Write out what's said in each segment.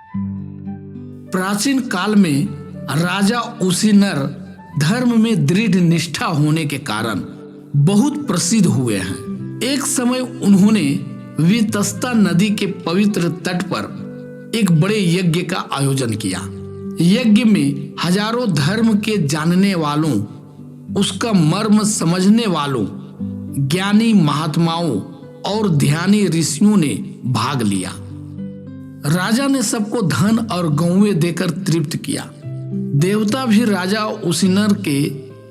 प्राचीन काल में राजा उसीनर धर्म में दृढ़ निष्ठा होने के कारण बहुत प्रसिद्ध हुए हैं। एक समय उन्होंने वितस्ता नदी के पवित्र तट पर एक बड़े यज्ञ का आयोजन किया। यज्ञ में हजारों धर्म के जानने वालों, उसका मर्म समझने वालों, ज्ञानी महात्माओं और ध्यानी ऋषियों ने भाग लिया। राजा ने सबको धन और गौवें देकर तृप्त किया। देवता भी राजा उसीनर के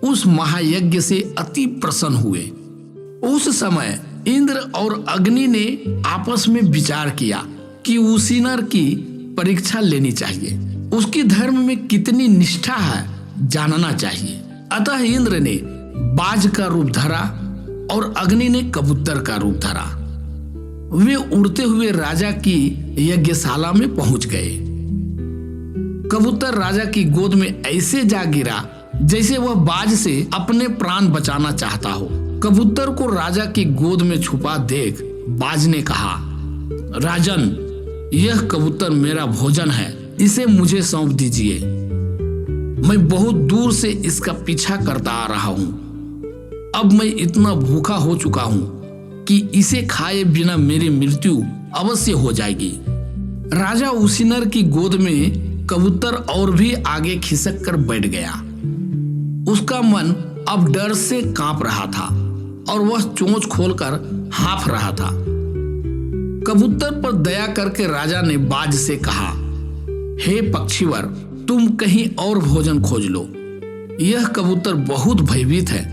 उस महायज्ञ से अति प्रसन्न हुए। उस समय इंद्र और अग्नि ने आपस में विचार किया कि उसीनर की परीक्षा लेनी चाहिए, उसकी धर्म में कितनी निष्ठा है जानना चाहिए। अतः इंद्र ने बाज का रूप धरा और अग्नि ने कबूतर का रूप धरा। वे उड़ते हुए राजा की यज्ञशाला में पहुंच गए। कबूतर राजा की गोद में ऐसे जा गिरा जैसे वह बाज से अपने प्राण बचाना चाहता हो। कबूतर को राजा की गोद में छुपा देख बाज ने कहा, राजन, यह कबूतर मेरा भोजन है, इसे मुझे सौंप दीजिए। मैं बहुत दूर से इसका पीछा करता आ रहा हूं। अब मैं इतना भूखा हो चुका हूं कि इसे खाए बिना मेरी मृत्यु अवश्य हो जाएगी। राजा उसीनर की गोद में कबूतर और भी आगे खिसक कर बैठ गया। उसका मन अब डर से कांप रहा था और वह चोंच खोलकर हाँफ रहा था। कबूतर पर दया करके राजा ने बाज से कहा, हे पक्षीवर, तुम कहीं और भोजन खोज लो। यह कबूतर बहुत भयभीत है,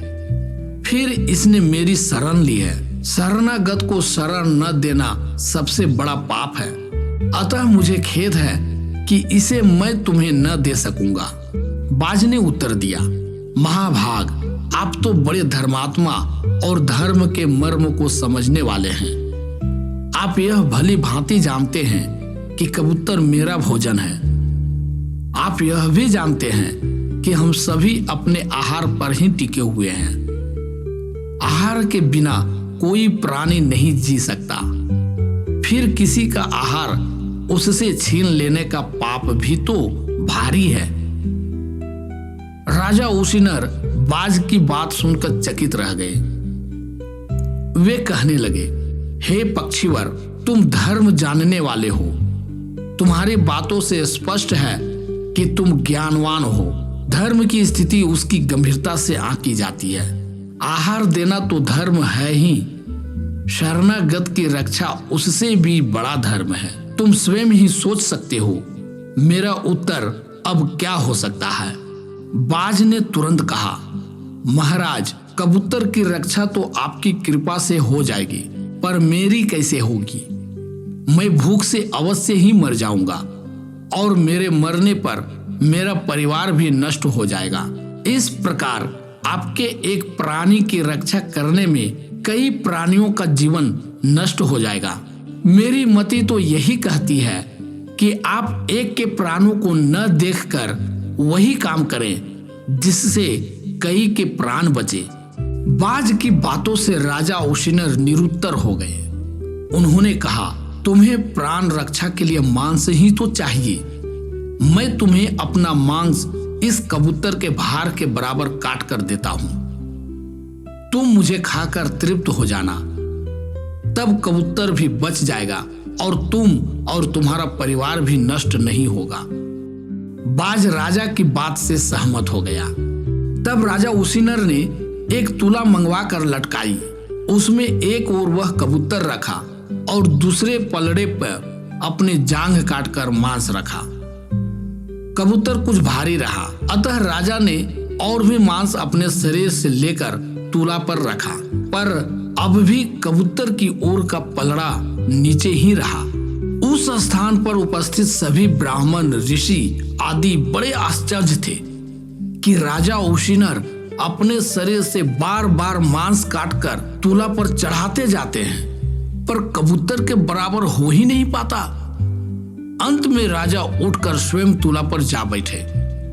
फिर इसने मेरी शरण ली है। शरणागत को शरण न देना सबसे बड़ा पाप है। अतः मुझे खेद है कि इसे मैं तुम्हें न दे सकूंगा। बाज ने उत्तर दिया, महाभाग, आप तो बड़े धर्मात्मा और धर्म के मर्म को समझने वाले हैं। आप यह भली भांति जानते हैं कि कबूतर मेरा भोजन है। आप यह भी जानते हैं कि हम सभी अपने आहार पर ही टिके हुए हैं। आहार के बिना कोई प्राणी नहीं जी सकता। फिर किसी का आहार उससे छीन लेने का पाप भी तो भारी है। राजा उसीनर बाज की बात सुनकर चकित रह गए। वे कहने लगे, हे पक्षीवर, तुम धर्म जानने वाले हो। तुम्हारी बातों से स्पष्ट है कि तुम ज्ञानवान हो। धर्म की स्थिति उसकी गंभीरता से आंकी जाती है। आहार देना तो धर्म है ही, शरणागत की रक्षा उससे भी बड़ा धर्म है। तुम स्वयं ही सोच सकते हो मेरा उत्तर अब क्या हो सकता है। बाज ने तुरंत कहा, महाराज, कबूतर की रक्षा तो आपकी कृपा से हो जाएगी, पर मेरी कैसे होगी? मैं भूख से अवश्य ही मर जाऊंगा और मेरे मरने पर मेरा परिवार भी नष्ट हो जाएगा। इस प्रकार आपके एक प्राणी की रक्षा करने में कई प्राणियों का जीवन नष्ट हो जाएगा। मेरी मति तो यही कहती है कि आप एक के प्राणों को न देखकर वही काम करें जिससे कई के प्राण बचे। बाज की बातों से राजा उसीनर निरुत्तर हो गए। उन्होंने कहा, तुम्हें प्राण रक्षा के लिए मांस ही तो चाहिए। मैं तुम्हें अपना मांस इस कबूतर के भार के बराबर काट कर देता हूं। तुम मुझे खाकर तृप्त हो जाना, तब कबूतर भी बच जाएगा और तुम और तुम्हारा परिवार भी नष्ट नहीं होगा। बाज राजा की बात से सहमत हो गया। तब राजा उसीनर ने एक तुला मंगवा कर लटकाई। उसमें एक ओर वह कबूतर रखा और दूसरे पलड़े पर अपने जांघ काटकर मांस रखा। कबूतर कुछ भारी रहा, अतः राजा ने और भी मांस अपने शरीर से लेकर तुला पर रखा, पर अब भी कबूतर की ओर का पलड़ा नीचे ही रहा। उस स्थान पर उपस्थित सभी ब्राह्मण, ऋषि आदि बड़े आश्चर्य थे कि राजा उसीनर अपने शरीर से बार बार मांस काटकर तुला पर चढ़ाते जाते हैं, पर कबूतर के बराबर हो ही नहीं पाता। अंत में राजा उठकर स्वयं तुला पर जा बैठे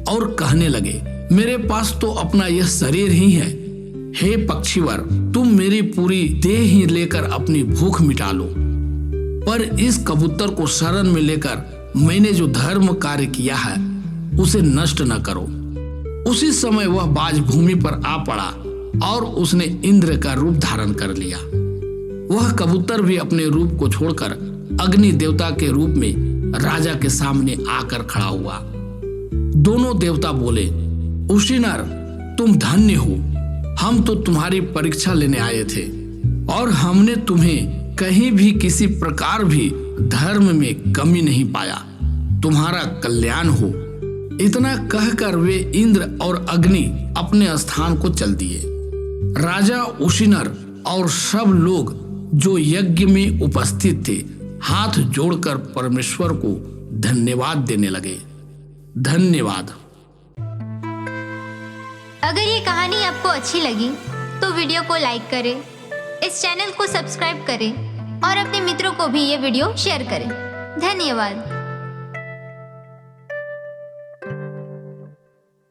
और कहने लगे, मेरे पास तो अपना यह शरीर ही है। हे पक्षीवर, तुम मेरी पूरी देह ही लेकर अपनी भूख मिटा लो, पर इस कबूतर को शरण में लेकर मैंने जो धर्म कार्य किया है उसे नष्ट न करो। उसी समय वह बाज भूमि पर आ पड़ा और उसने इंद्र का रूप धारण कर लिया। वह कबूतर भी अपने रूप को छोड़कर अग्नि देवता के रूप में राजा के सामने आकर खड़ा हुआ। दोनों देवता बोले, उशीनर, तुम धन्य हो। हम तो तुम्हारी परीक्षा लेने आए थे और हमने तुम्हें कहीं भी किसी प्रकार भी धर्म में कमी नहीं पाया। तुम्हारा कल्याण हो। इतना कहकर वे इंद्र और अग्नि अपने स्थान को चल दिए। राजा उशीनर और सब लोग जो यज्ञ में उपस्थित थे हाथ जोड़कर परमेश्वर को धन्यवाद देने लगे। धन्यवाद। अगर ये कहानी आपको अच्छी लगी तो वीडियो को लाइक करें, इस चैनल को सब्सक्राइब करें और अपने मित्रों को भी ये वीडियो शेयर करें। धन्यवाद।